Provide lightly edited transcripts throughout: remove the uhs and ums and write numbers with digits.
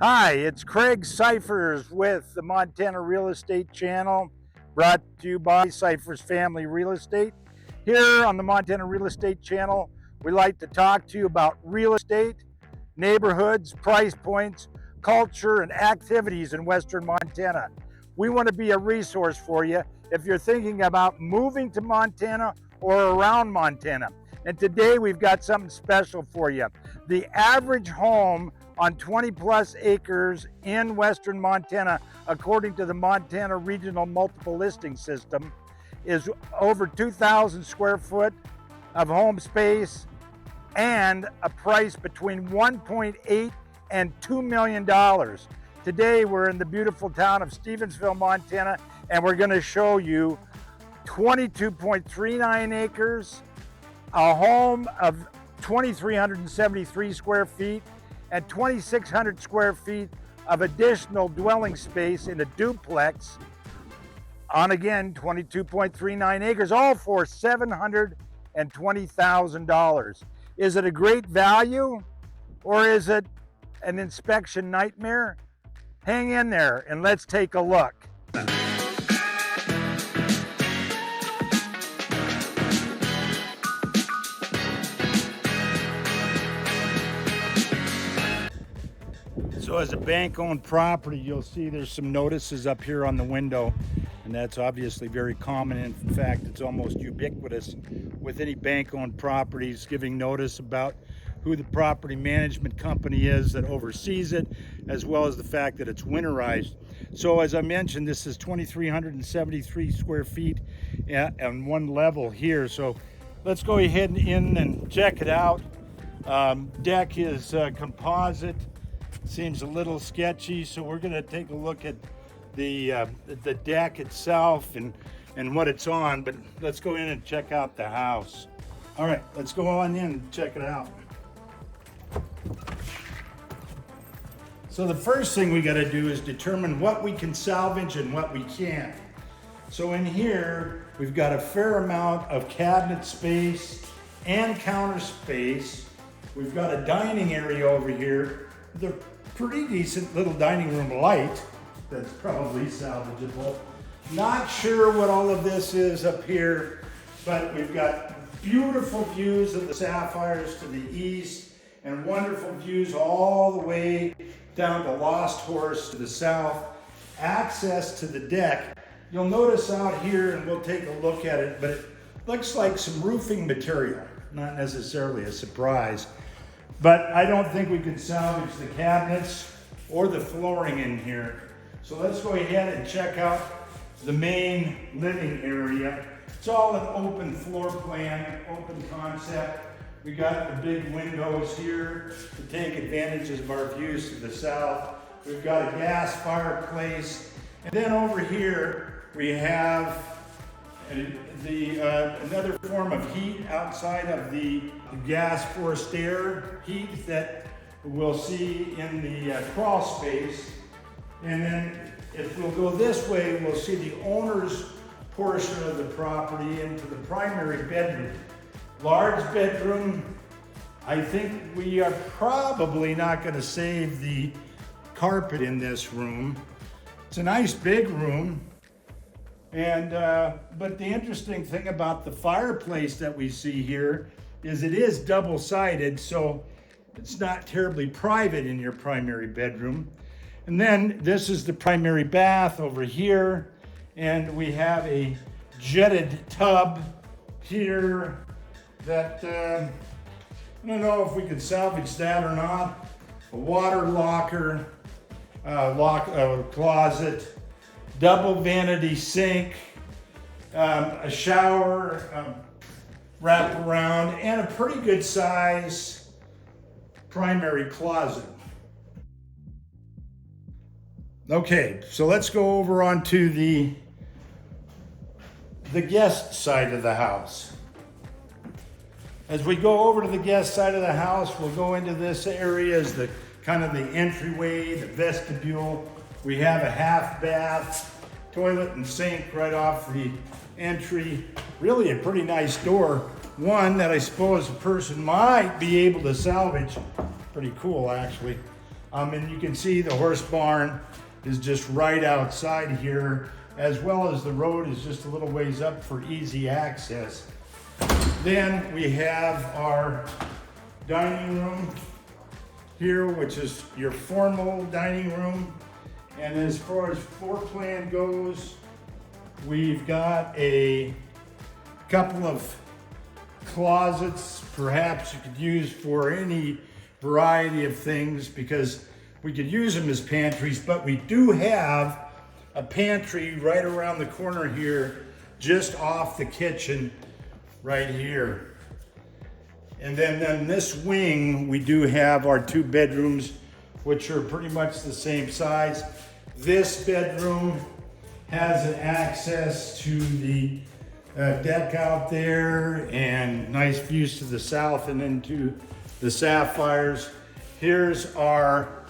Hi, it's Craig Cyphers with the Montana Real Estate Channel, brought to you by Cyphers Family Real Estate. Here on the Montana Real Estate Channel, we like to talk to you about real estate, neighborhoods, price points, culture, and activities in Western Montana. We want to be a resource for you if you're thinking about moving to Montana or around Montana. And today we've got something special for you. The average home on 20 plus acres in Western Montana, according to the Montana Regional Multiple Listing System, is over 2,000 square foot of home space and a price between $1.8 and $2 million. Today we're in the beautiful town of Stevensville, Montana, and we're going to show you 22.39 acres, a home of 2,373 square feet, and 2,600 square feet of additional dwelling space in a duplex on, again, 22.39 acres, all for $720,000. Is it a great value, or is it an inspection nightmare? Hang in there and let's take a look. So as a bank-owned property, you'll see there's some notices up here on the window, and that's obviously very common. In fact, it's almost ubiquitous with any bank-owned properties, giving notice about who the property management company is that oversees it, as well as the fact that it's winterized. So as I mentioned, this is 2,373 square feet on one level here. So let's go ahead in and check it out. Deck is composite. Seems a little sketchy, so we're going to take a look at the deck itself and what it's on, but let's go in and check out the house. All right, let's go on in and check it out. So the first thing we got to do is determine what we can salvage and what we can't. So in here, we've got a fair amount of cabinet space and counter space. We've got a dining area over here. The pretty decent little dining room light that's probably salvageable. Not sure what all of this is up here, but we've got beautiful views of the Sapphires to the east and wonderful views all the way down to Lost Horse to the south. Access to the deck. You'll notice out here, and we'll take a look at it, but it looks like some roofing material, not necessarily a surprise. But I don't think we could salvage the cabinets or the flooring in here. So let's go ahead and check out the main living area. It's all an open floor plan, open concept. We got the big windows here to take advantage of our views to the south. We've got a gas fireplace. And then over here, we have another form of heat outside of the gas forced air heat that we'll see in the crawl space. And then if we'll go this way, we'll see the owner's portion of the property into the primary bedroom. Large bedroom. I think we are probably not going to save the carpet in this room. It's a nice big room. And but the interesting thing about the fireplace that we see here is it is double-sided, so it's not terribly private in your primary bedroom. And then this is the primary bath over here, and we have a jetted tub here that I don't know if we could salvage that or not. A water locker, closet, double vanity sink, a shower, wrap around, and a pretty good size primary closet. Okay, so let's go over onto the guest side of the house. As we go over to the guest side of the house, we'll go into this area as the kind of the entryway, the vestibule. We have a half bath, toilet and sink right off the entry. Really a pretty nice door. One that I suppose a person might be able to salvage. Pretty cool, actually. And you can see the horse barn is just right outside here, as well as the road is just a little ways up for easy access. Then we have our dining room here, which is your formal dining room. And as far as floor plan goes, we've got a couple of closets, perhaps you could use for any variety of things, because we could use them as pantries, but we do have a pantry right around the corner here, just off the kitchen right here. And then in this wing, we do have our 2 bedrooms, which are pretty much the same size. This bedroom has an access to the deck out there and nice views to the south and into the sapphires. Here's our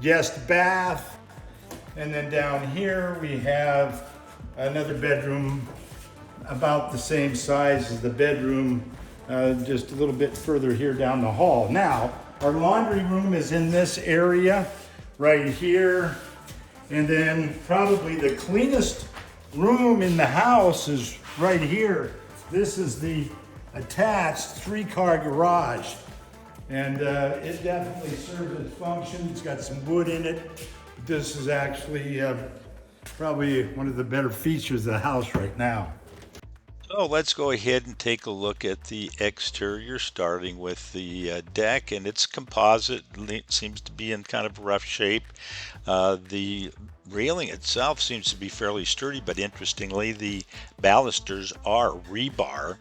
guest bath. And then down here we have another bedroom about the same size as the bedroom, just a little bit further here down the hall. Now, our laundry room is in this area right here. And then probably the cleanest room in the house is right here. This is the attached 3-car garage. And it definitely serves its function. It's got some wood in it. This is actually probably one of the better features of the house right now. So let's go ahead and take a look at the exterior, starting with the deck, and it's composite. It seems to be in kind of rough shape. The railing itself seems to be fairly sturdy, but interestingly, the balusters are rebar.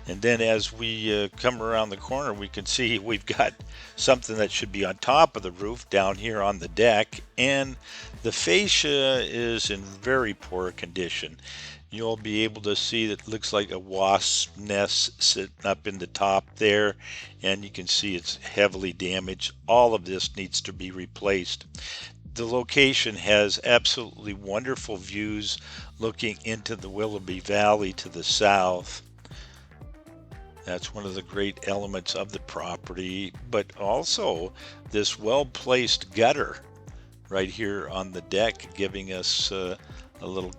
And then as we come around the corner, we can see we've got something that should be on top of the roof down here on the deck, and the fascia is in very poor condition. You'll be able to see that it looks like a wasp nest sitting up in the top there, and you can see it's heavily damaged. All of this needs to be replaced. The location has absolutely wonderful views looking into the Willoughby Valley to the south. That's one of the great elements of the property, but also this well-placed gutter right here on the deck, giving us a little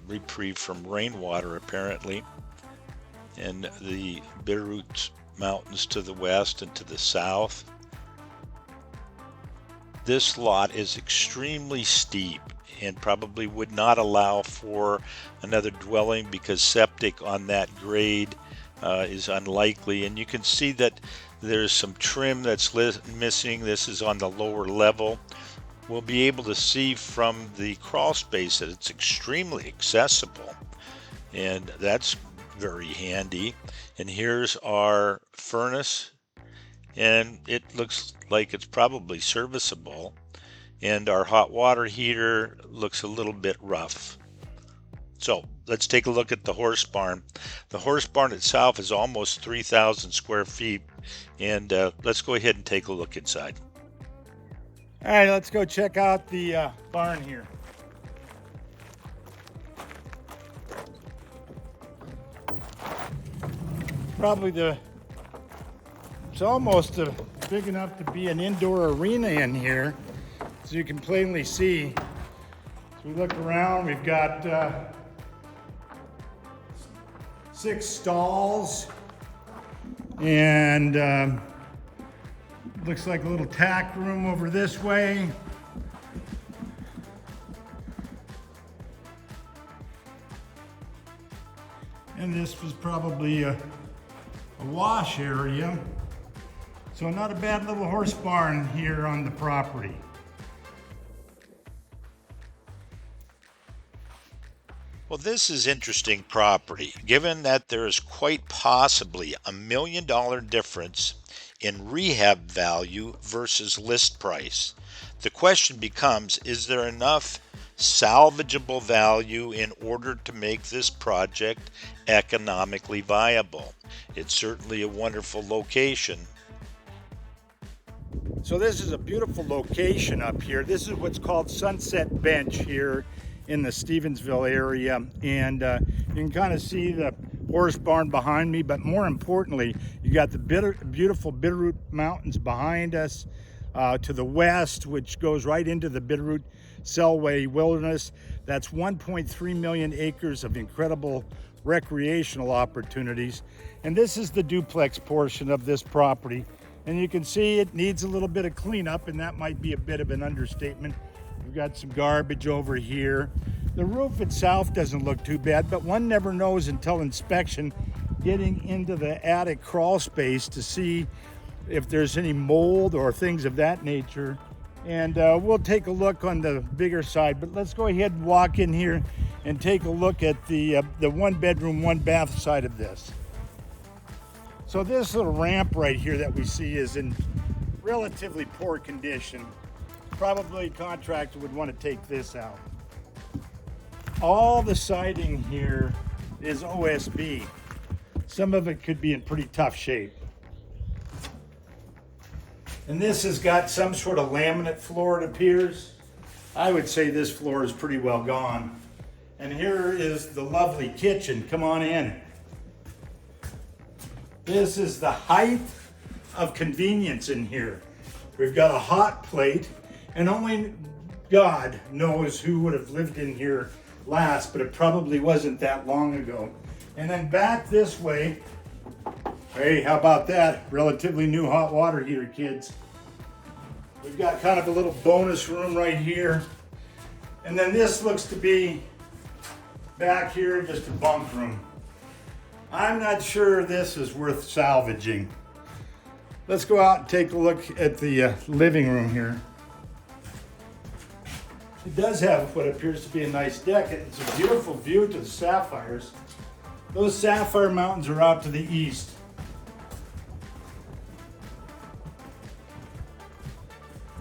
reprieve from rainwater apparently. And the Bitterroot Mountains to the west and to the south. This lot is extremely steep and probably would not allow for another dwelling, because septic on that grade is unlikely. And you can see that there's some trim that's missing. This is on the lower level. We'll be able to see from the crawl space that it's extremely accessible, and that's very handy. And here's our furnace, and it looks like it's probably serviceable. And our hot water heater looks a little bit rough. So let's take a look at the horse barn. The horse barn itself is almost 3,000 square feet, and let's go ahead and take a look inside. All right, let's go check out the barn here. It's almost big enough to be an indoor arena in here, so you can plainly see. As we look around, we've got 6 stalls, and looks like a little tack room over this way. And this was probably a wash area. So not a bad little horse barn here on the property. Well, this is interesting property, given that there is quite possibly $1 million difference in rehab value versus list price. The question becomes, is there enough salvageable value in order to make this project economically viable? It's certainly a wonderful location. So this is a beautiful location up here. This is what's called Sunset Bench here in the Stevensville area, and you can kind of see the horse barn behind me, but more importantly, you got the beautiful Bitterroot Mountains behind us. to the west, which goes right into the Bitterroot Selway Wilderness. That's 1.3 million acres of incredible recreational opportunities. And this is the duplex portion of this property. And you can see it needs a little bit of cleanup, and that might be a bit of an understatement. We've got some garbage over here. The roof itself doesn't look too bad, but one never knows until inspection, getting into the attic crawl space to see if there's any mold or things of that nature. And we'll take a look on the bigger side, but let's go ahead and walk in here and take a look at the 1 bedroom, 1 bath side of this. So this little ramp right here that we see is in relatively poor condition. Probably a contractor would want to take this out. All the siding here is OSB. Some of it could be in pretty tough shape. And this has got some sort of laminate floor, it appears. I would say this floor is pretty well gone. And here is the lovely kitchen. Come on in. This is the height of convenience in here. We've got a hot plate, and only God knows who would have lived in here last, but it probably wasn't that long ago. And then back this way, hey, how about that? Relatively new hot water heater, kids. We've got kind of a little bonus room right here. And then this looks to be back here, just a bunk room. I'm not sure this is worth salvaging. Let's go out and take a look at the living room here. It does have what appears to be a nice deck. It's a beautiful view to the sapphires. Those sapphire mountains are out to the east.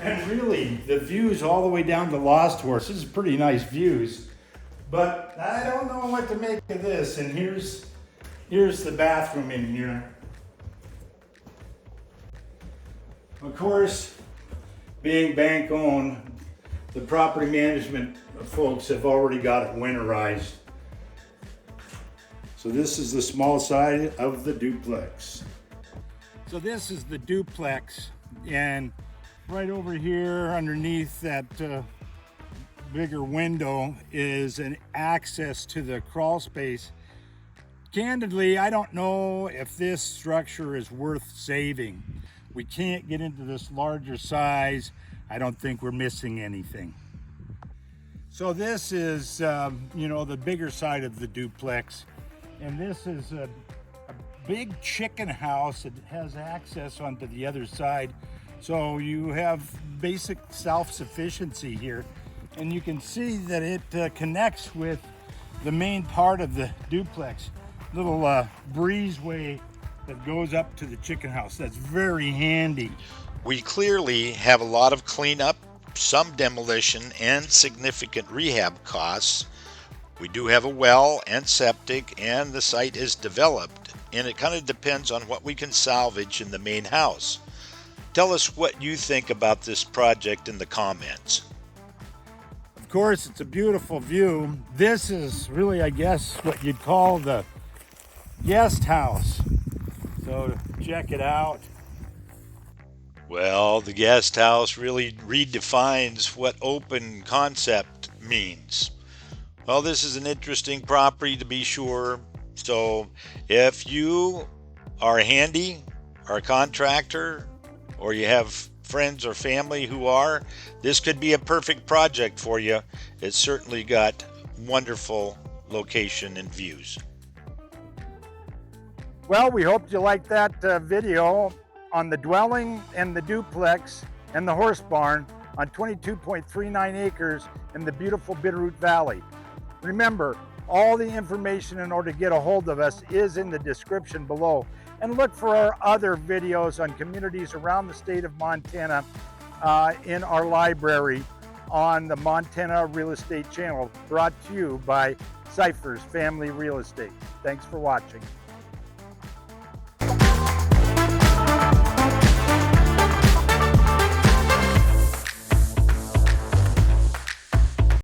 And really, the views all the way down to Lost Horse. This is pretty nice views. But I don't know what to make of this. And here's the bathroom in here. Of course, being bank owned, the property management folks have already got it winterized. So this is the small side of the duplex. So this is the duplex, and right over here underneath that bigger window is an access to the crawl space. Candidly, I don't know if this structure is worth saving. We can't get into this larger size. I don't think we're missing anything. So this is, the bigger side of the duplex. And this is a big chicken house that has access onto the other side. So you have basic self-sufficiency here. And you can see that it connects with the main part of the duplex. Little breezeway that goes up to the chicken house. That's very handy. We clearly have a lot of cleanup, some demolition, and significant rehab costs. We do have a well and septic, and the site is developed, and it kind of depends on what we can salvage in the main house. Tell us what you think about this project in the comments. Of course, it's a beautiful view. This is really, I guess, what you'd call the guest house. So check it out. Well, the guest house really redefines what open concept means. Well, this is an interesting property to be sure. So if you are handy, are a contractor, or you have friends or family who are, this could be a perfect project for you. It's certainly got wonderful location and views. Well, we hope you liked that video on the dwelling and the duplex and the horse barn on 22.39 acres in the beautiful Bitterroot Valley. Remember, all the information in order to get a hold of us is in the description below. And look for our other videos on communities around the state of Montana in our library on the Montana Real Estate Channel, brought to you by Cypher's Family Real Estate. Thanks for watching.